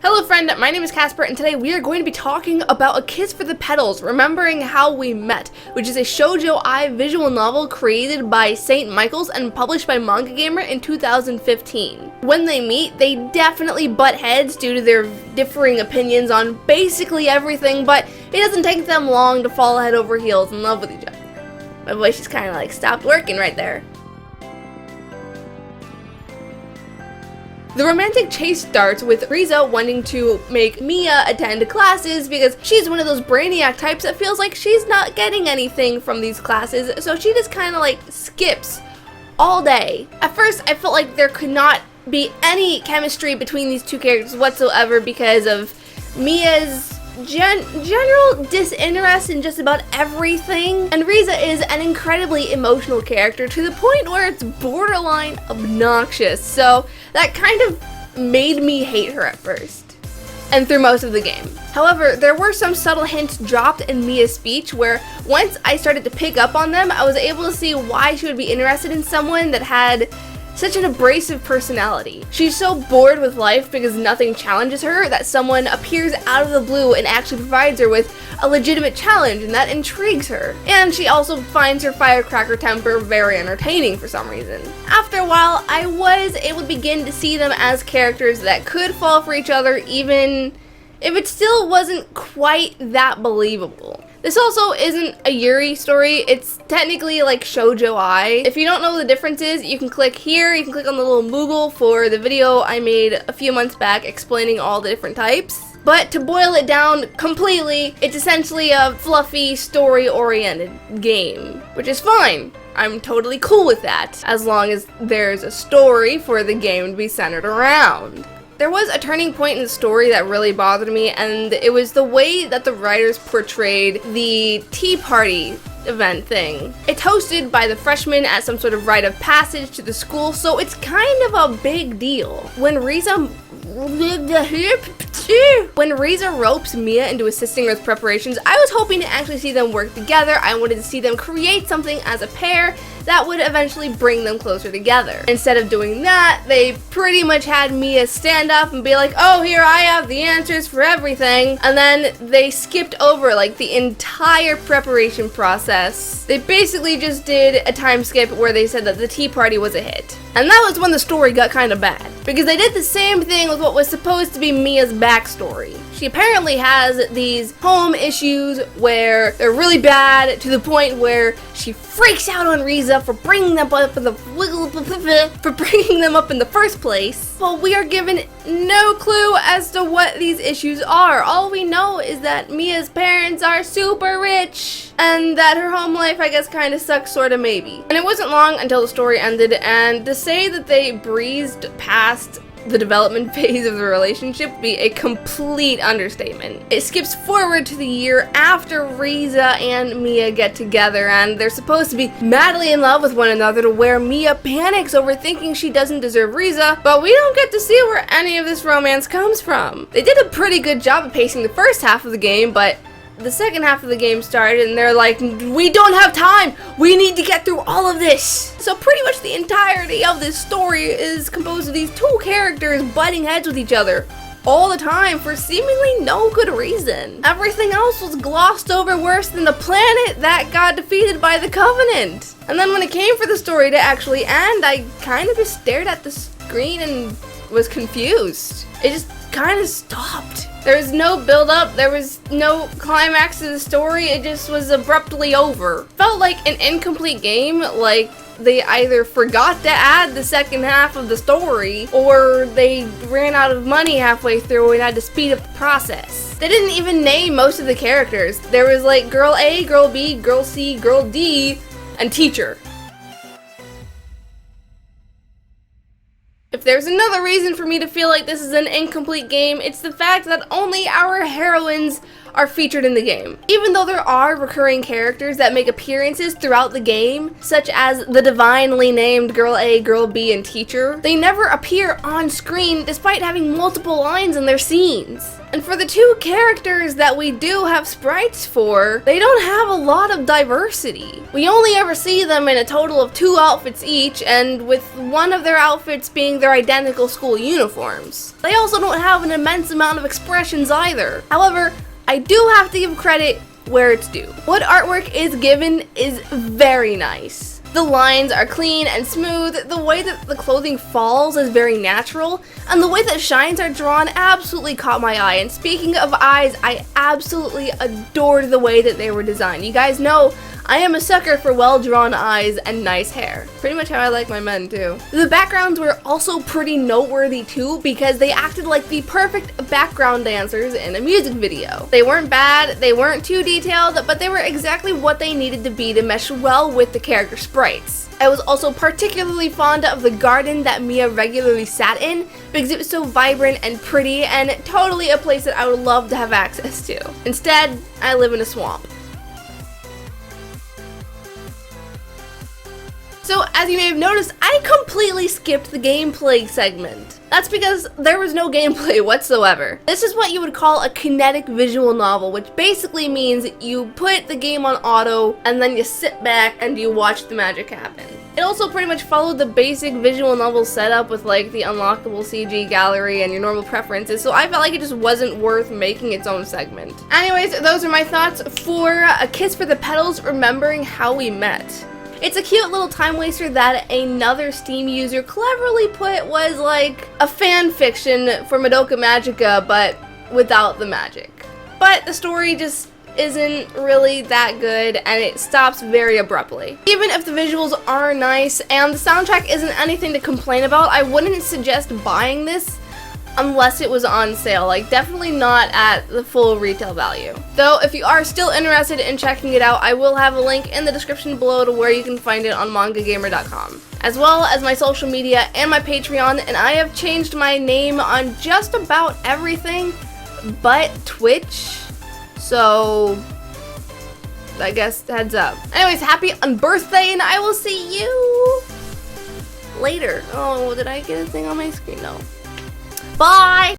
Hello friend, my name is Casper and today we are going to be talking about A Kiss for the Petals, Remembering How We Met, which is a shoujo-ai visual novel created by St. Michael's and published by Manga Gamer in 2015. When they meet, they definitely butt heads due to their differing opinions on basically everything, but it doesn't take them long to fall head over heels in love with each other. My voice just kind of like stopped working right there. The romantic chase starts with Riza wanting to make Mia attend classes because she's one of those brainiac types that feels like she's not getting anything from these classes, so she just kind of like skips all day. At first, I felt like there could not be any chemistry between these two characters whatsoever because of Mia's general disinterest in just about everything, and Riza is an incredibly emotional character to the point where it's borderline obnoxious, so that kind of made me hate her at first, and through most of the game. However, there were some subtle hints dropped in Mia's speech where once I started to pick up on them, I was able to see why she would be interested in someone that had such an abrasive personality. She's so bored with life because nothing challenges her that someone appears out of the blue and actually provides her with a legitimate challenge, and that intrigues her. And she also finds her firecracker temper very entertaining for some reason. After a while, I was able to begin to see them as characters that could fall for each other even if it still wasn't quite that believable. This also isn't a Yuri story, it's technically like shoujo-ai. If you don't know what the difference is, you can click here, you can click on the little Moogle for the video I made a few months back explaining all the different types. But to boil it down completely, it's essentially a fluffy, story-oriented game, which is fine. I'm totally cool with that, as long as there's a story for the game to be centered around. There was a turning point in the story that really bothered me, and it was the way that the writers portrayed the tea party event thing. It's hosted by the freshmen as some sort of rite of passage to the school, so it's kind of a big deal. When Riza ropes Mia into assisting with preparations, I was hoping to actually see them work together. I wanted to see them create something as a pair that would eventually bring them closer together. Instead of doing that, they pretty much had Mia stand up and be like, oh, here I have the answers for everything, and then they skipped over like the entire preparation process. They basically just did a time skip where they said that the tea party was a hit. And that was when the story got kind of bad, because they did the same thing with what was supposed to be Mia's backstory. She apparently has these home issues where they're really bad to the point where she freaks out on Riza for bringing them up in the first place. Well, we are given no clue as to what these issues are. All we know is that Mia's parents are super rich and that her home life, I guess, kind of sucks, sort of, maybe. And it wasn't long until the story ended, and to say that they breezed past the development phase of the relationship would be a complete understatement. It skips forward to the year after Riza and Mia get together, and they're supposed to be madly in love with one another to where Mia panics over thinking she doesn't deserve Riza, but we don't get to see where any of this romance comes from. They did a pretty good job of pacing the first half of the game, but the second half of the game started and they're like, we don't have time! We need to get through all of this! So pretty much the entirety of this story is composed of these two characters butting heads with each other all the time for seemingly no good reason. Everything else was glossed over worse than the planet that got defeated by the Covenant. And then when it came for the story to actually end, I kind of just stared at the screen and was confused. It just kind of stopped. There was no build-up, there was no climax to the story, it just was abruptly over. Felt like an incomplete game, like they either forgot to add the second half of the story, or they ran out of money halfway through and had to speed up the process. They didn't even name most of the characters. There was like Girl A, Girl B, Girl C, Girl D, and Teacher. If there's another reason for me to feel like this is an incomplete game, it's the fact that only our heroines are featured in the game. Even though there are recurring characters that make appearances throughout the game, such as the divinely named Girl A, Girl B, and Teacher, they never appear on screen despite having multiple lines in their scenes. And for the two characters that we do have sprites for, they don't have a lot of diversity. We only ever see them in a total of 2 outfits each, and with one of their outfits being their identical school uniforms. They also don't have an immense amount of expressions either. However, I do have to give credit where it's due. What artwork is given is very nice. The lines are clean and smooth, the way that the clothing falls is very natural, and the way that shines are drawn absolutely caught my eye. And speaking of eyes, I absolutely adored the way that they were designed. You guys know I am a sucker for well-drawn eyes and nice hair. Pretty much how I like my men too. The backgrounds were also pretty noteworthy too, because they acted like the perfect background dancers in a music video. They weren't bad, they weren't too detailed, but they were exactly what they needed to be to mesh well with the character sprites. I was also particularly fond of the garden that Mia regularly sat in, because it was so vibrant and pretty, and totally a place that I would love to have access to. Instead, I live in a swamp. So, as you may have noticed, I completely skipped the gameplay segment. That's because there was no gameplay whatsoever. This is what you would call a kinetic visual novel, which basically means you put the game on auto and then you sit back and you watch the magic happen. It also pretty much followed the basic visual novel setup with like the unlockable CG gallery and your normal preferences, so I felt like it just wasn't worth making its own segment. Anyways, those are my thoughts for A Kiss for the Petals, Remembering How We Met. It's a cute little time waster that another Steam user cleverly put was like a fan fiction for Madoka Magica, but without the magic. But the story just isn't really that good, and it stops very abruptly. Even if the visuals are nice and the soundtrack isn't anything to complain about, I wouldn't suggest buying this unless it was on sale, like definitely not at the full retail value. Though if you are still interested in checking it out, I will have a link in the description below to where you can find it on mangagamer.com, as well as my social media and my Patreon, and I have changed my name on just about everything but Twitch, so I guess heads up. Anyways, happy unbirthday, and I will see you later. Oh, did I get a thing on my screen? No. Bye!